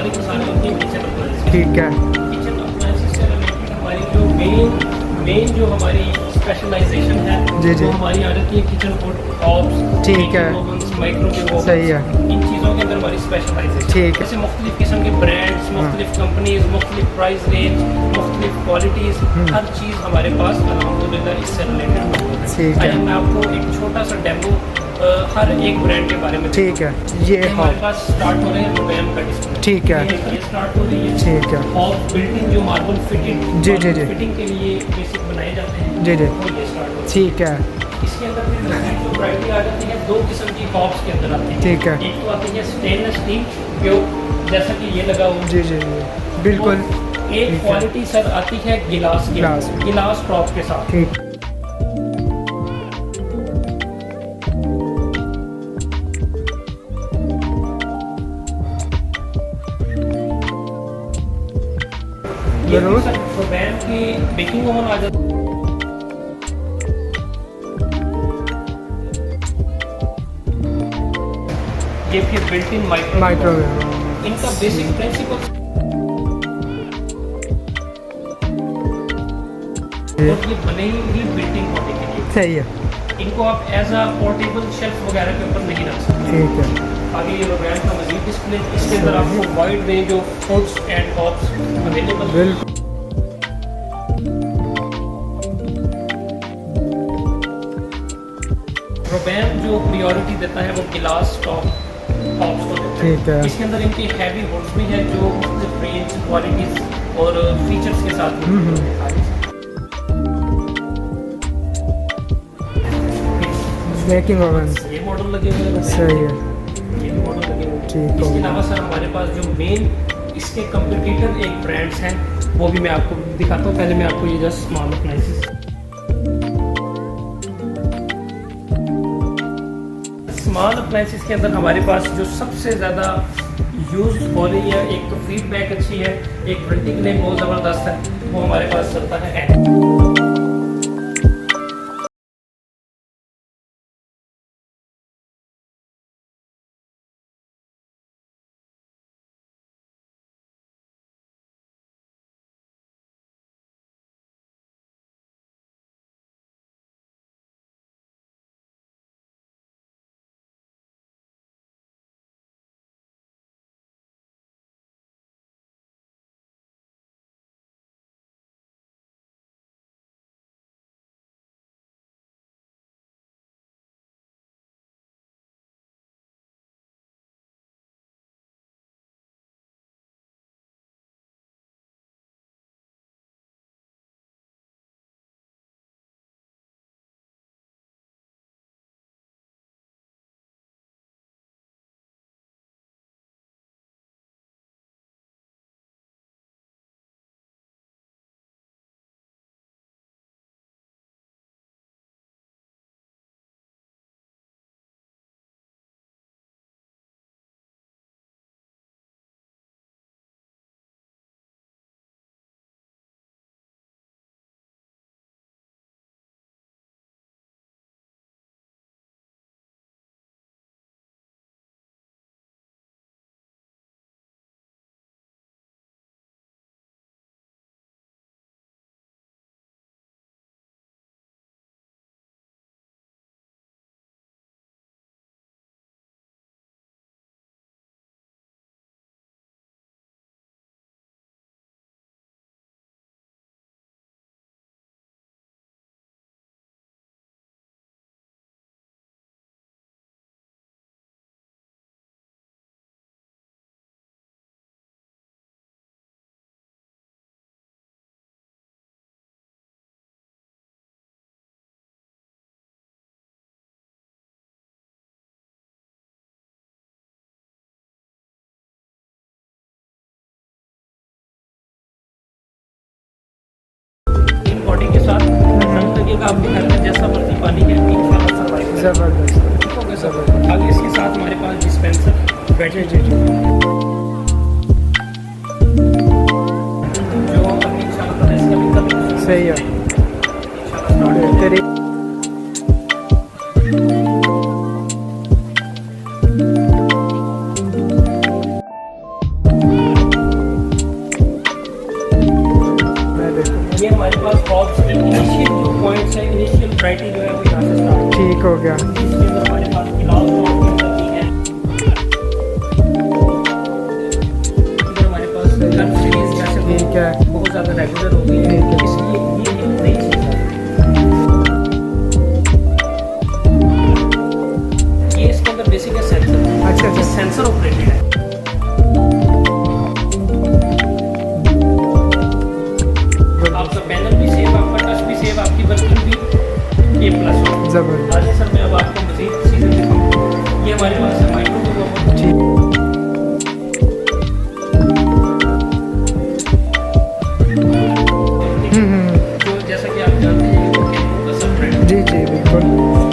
हमारी मिसालें होती हैं किचन अप्लायंसेस। ठीक है, किचन अप्लायंसेस से रिलेटेड हमारी जो मेन जो हमारी स्पेशलाइजेशन है जी, जी। वो हमारी आ जाती है किचन कोड ऑब्स, ठीक है, माइक्रोवेव ओवन, सही है, इन चीज़ों के अंदर हमारी स्पेशलाइजेशन। ठीक है। जैसे मुख्तलिफ किस्म के ब्रांड्स, मुख्तलिफ कंपनीज, मुख्तलिफ प्राइस रेंज, मुख्तलिफ क्वालिटीज़, हर चीज़ हमारे पास अल्हम्दुलिल्लाह इससे रिलेटेड मौजूद है। ठीक है। आज मैं आपको एक छोटा सा डेमो हर एक ब्रांड के बारे में ठीक है, ये हमारे पास स्टार्ट हो रहे हैं रोबैम का डिस्प्ले। ठीक है, ये स्टार्ट हो रही है। ठीक है, और बिल्डिंग जो मार्बल फिटिंग, जी, जी, जी। फिटिंग के लिए बेसिक बनाए जाते हैं, जी, जी। वो ये स्टार्ट हो रही है। ठीक है, इसके अंदर फिर जो वैरायटी आ जाती है, दो किस्म की हॉब्स के अंदर आती है। ठीक है। एक तो आती है स्टेनलेस स्टील प्योर, जैसा कि ये लगा हुआ है। जी, जी, जी, बिल्कुल। एक क्वालिटी सर आती है गिलास की, गिलास टॉप के साथ। ठीक, ये भी सर रोबैम की बेकिंग ओवन आ जाती है। ये फिर बिल्ट इन माइक्रोवेव, इनका बेसिक प्रिंसिपल और ये बने ही बिल्टिंग होने के लिए। सही है, इनको आप एज अ पोर्टेबल शेल्फ वगैरह के ऊपर नहीं रख सकते। ठीक है, आगे ये रोबैम का मजीद डिस्प्ले, इसके अंदर आपको wide range of foods and hobs available. बिल्कुल। रोबैम जो प्रायोरिटी देता है वो गिलास टॉप हॉब्स को देता है। ठीक है। इसके अंदर इनके हैवी हुड्स भी हैं जो रेंज क्वालिटीज और फीचर्स के साथ बेकिंग ओवन, ये मॉडल लगे हुए हैं। सही है, ये मॉडल लगे हुए हैं। ठीक इसके है। अलावा सर हमारे पास जो मेन इसके कंपटीटर एक ब्रांड्स हैं वो भी मैं आपको दिखाता हूँ। पहले मैं आपको ये just small appliances, small appliances के अंदर हमारे पास जो सबसे ज़्यादा यूज हो रही है, एक तो फीडबैक अच्छी है, एक प्रिंटिंग लेन बहुत ज़बरदस्त है, वो हमारे पास चलता है बॉडी के साथ रंग लगेगा आपके घर में, जैसा मर्जी पानी है इंशाल्लाह सर्वाइव करेगा। जबरदस्त, ठीक हो गया सर। आगे इसके साथ हमारे पास डिस्पेंसर बैटरी जी, जी, जो अभी इंशाल्लाह इसका भी कभी सही है, इंशाल्लाह बेहतरीन। ज़्यादा रेगुलर हो गई है, इसलिए ये एक नई चीज़ है। ये इसके अंदर बेसिक है सेंसर। अच्छा ये सेंसर ऑपरेटेड है। आपका पैनल भी सेफ, आपका टच भी सेफ, आपकी वर्किंग भी A+। जबरदस्त। आगे सर मैं अब आपको मज़ीद चीज़ें दिखाऊंगा। ये हमारे पास है माइक्रोवेव ओवन। जी जो जैसा कि आप जानते हैं वो Kenwood का सब-ब्रांड है। जी जी बिल्कुल।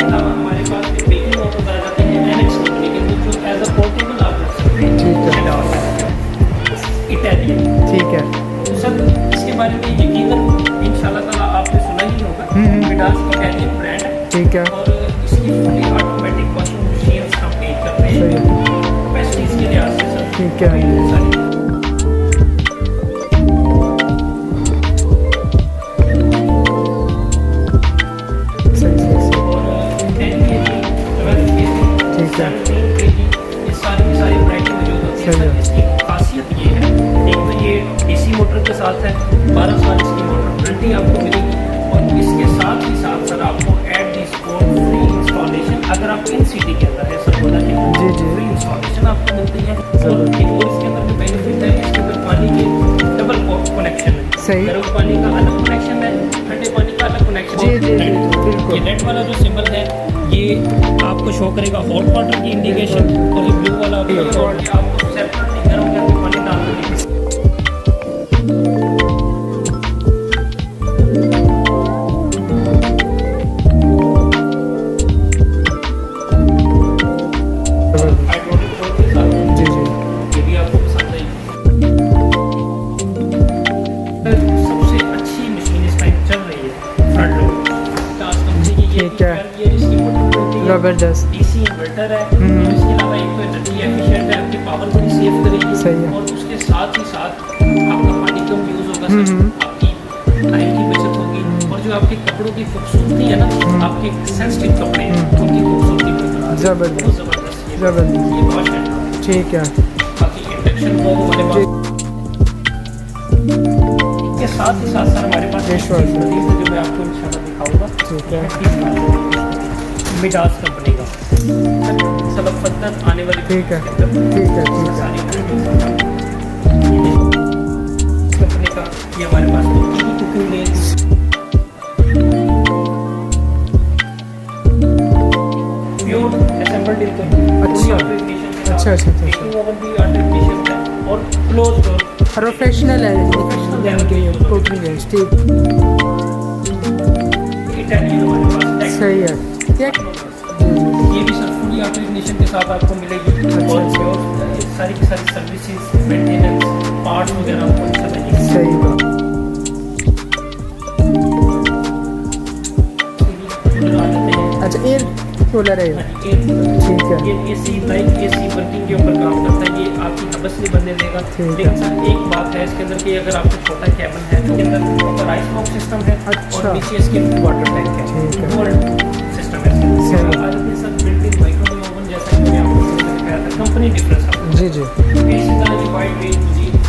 हमारे पास एक बेकिंग ओवन आ जाते हैं Anex कंपनी के, जो एज अ पोर्टेबल आप रख सकते हैं। ठीक है। इटालियन। ठीक है। तो सर इसके बारे में यकीनन इंशाल्लाह ताला आपने सुना ही होगा। मिडास इटालियन ब्रांड है। ठीक है। और इसकी फुली ऑटोमेटिक वॉशिंग मशीन्स हम पेज करते हैं। सही है। कैपेसिटीज के लिहाज से सर ठीक है। सारी सही सही सही। और 10 kg, 12 kg, ठीक है। 17 kg, ये सारी की सारी वैरायटी मौजूद होती है। सही सर है। इसकी खासियत ये है, एक तो ये DC मोटर के साथ है, 12 साल इसकी मोटर वारंटी आपको मिलेगी। और इसके साथ ही साथ सर आपको at the spot free installation, अगर आप इन सिटी के अंदर है सर बोला कि जी जी। फ्री इंस्टॉलेशन आपको मिलती है। और एक और इसके अंदर जो बेनिफिट है, इसके अंदर पानी के डबल कनेक्शन है। सही। गर्म पानी का अलग कनेक्शन है, ठंडे पानी का अलग कनेक्शन जी, जी, है। बिल्कुल। ये रेड वाला जो सिंबल है ये आपको शो करेगा हॉट वाटर की इंडिकेशन, और ये ब्लू वाला भी आपको सेपरेटली गर्म करके पानी डालना है। हाइड्रोलिक डोर के साथ जी जी। ये भी आपको पसंद आएगी। सबसे अच्छी मशीन इस टाइम चल रही है फ्रंट लोड टास्क कंपनी की। ये ठीक है। ये इसकी मोटर होती है, जबरदस्त। DC इन्वर्टर है। और इसके अलावा एक तो एनर्जी एफिशिएंट है, आपकी पावर बड़ी सेव करेगी। सही है। और उसके साथ ही साथ आपका पानी कम यूज होगा सर, आपकी टाइम की बचत होगी। और जो आपके कपड़ों की खूबसूरती है ना, आपके सेंसिटिव कपड़े हैं, उनकी खूबसूरती बहुत जबरदस्त। जबरदस्त है। जबरदस्त। ये वॉश है। ठीक है। बाकी इंडक्शन होम हमारे पास के साथ ही साथ सर हमारे पास एक Dishwasher। चीज़ मज़ीद है जो मैं आपको इंशाल्लाह दिखाऊंगा। ठीक है। मिडास कंपनी का सब फतन आने वाली ठीक है। इसके अंदर ठीक है। ठीक है। सारी कंपनी का ये हमारे पास cooking range pure assembled income. अच्छा। अच्छा अच्छा अच्छा। कुकिंग ओवन भी आर्टिफिशियल है और क्लोज डोर प्रोफेशनल है प्रोफेशनल इनकी कुकिंग रेंज। ठीक। इटालियन हमारे पास सही है। क्या? ये भी सर फुली ऑटोमेशन के साथ आपको मिलेगी। और प्योर सारी की सारी सर्विसेज, मेंटेनेंस, पार्ट्स वगैरह आपको अच्छा लगेगा। सही बात। कूलर आ जाते हैं। अच्छा एयर कूलर है ये? ठीक है। ये AC लाइक AC वर्किंग के ऊपर काम करता है। ये आपकी हबस नहीं बनने देगा। ठीक है। लेकिन सर एक बात है इसके अंदर कि अगर आपको छोटा कैबिन है तो इसके अंदर ऊपर आइस बॉक्स सिस्टम है। अच्छा। और नीचे इसके वाटर टैंक है। ठीक है। डुअल सिस्टम है। सही। आ जाते हैं sir built in microwave oven, जैसा कि मैंने आपको बताया था। कंपनी डिफरेंस है। जी जी। इसी तरह की वाइड रेंज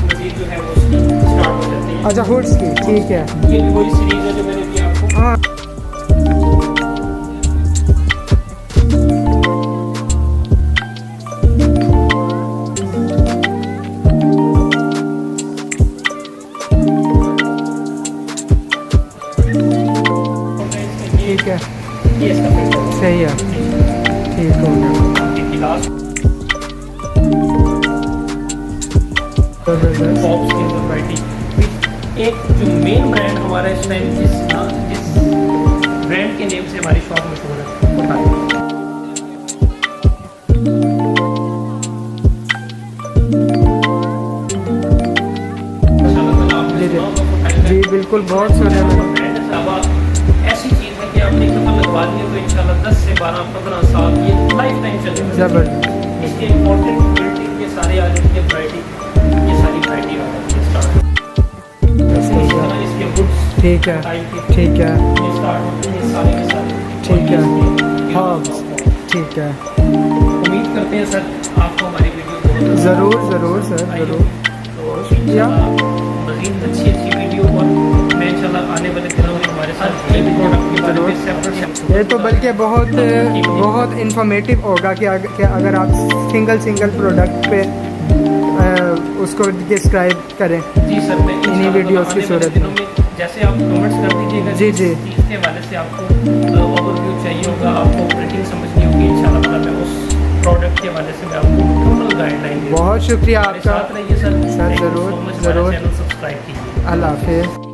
मजीद जो है वो उसकी स्टार्ट हो जाती है। अच्छा हुड्स की। ठीक है। ये भी वही सीरीज है जो मैंने दी आपको। हाँ। ठीक है। ये इसका फिल्टर है। सही है। ठीक हो गया। गिलास जबरदस्त। बॉक्स की वैरायटी। एक जो मेन ब्रांड हमारा इस टाइम जिस ब्रांड के नेम से हमारी शॉप मशहूर है, Fotile। जी बिल्कुल बहुत सुना है। ऐसी चीज़ है कि आपने एक दफ़ा लगवा दी तो इंशाल्लाह 10 से 12-15 साल ये लाइफ टाइम चलेगा। जबरदस्त। इसके इम्पोर्टेंट बिल्डिंग के सारे आ जाती है वैरायटी, ये सारी वैरायटी आ जाती है स्टार्ट। इसी तरह इसके वुड्स ठीक है। ठीक है। ये स्टार्ट होते हैं सारे के सारे। ठीक है। हाँ ठीक है। उम्मीद करते हैं सर आपको हमारी वीडियो बहुत ज़रूर ज़रूर सर आई ज़रूर। होगी। तो इंशाल्लाह मज़ीद अच्छी वीडियो वीडियो और मैं इंशाल्लाह आने वाले दिनों में हमारे साथ एक प्रोडक्ट के बारे में सेपरेट ये तो बल्कि बहुत इंफॉर्मेटिव होगा कि अगर आप सिंगल प्रोडक्ट पे उसको डिस्क्राइब करें। जी सर, मैं इन्हीं वीडियोस की सूरत में जैसे आप कमेंट्स कर दीजिएगा जी जी इसके हवाले से आपको ओवरव्यू चाहिए होगा, आपको प्रिंटिंग समझनी होगी, इंशाल्लाह मैं उस प्रोडक्ट के हवाले से मैं आपको टोटल गाइडलाइन बहुत शुक्रिया आपका साथ रहिए सर। ज़रूर चैनल सब्सक्राइब कीजिए। अल्लाह हाफिज़।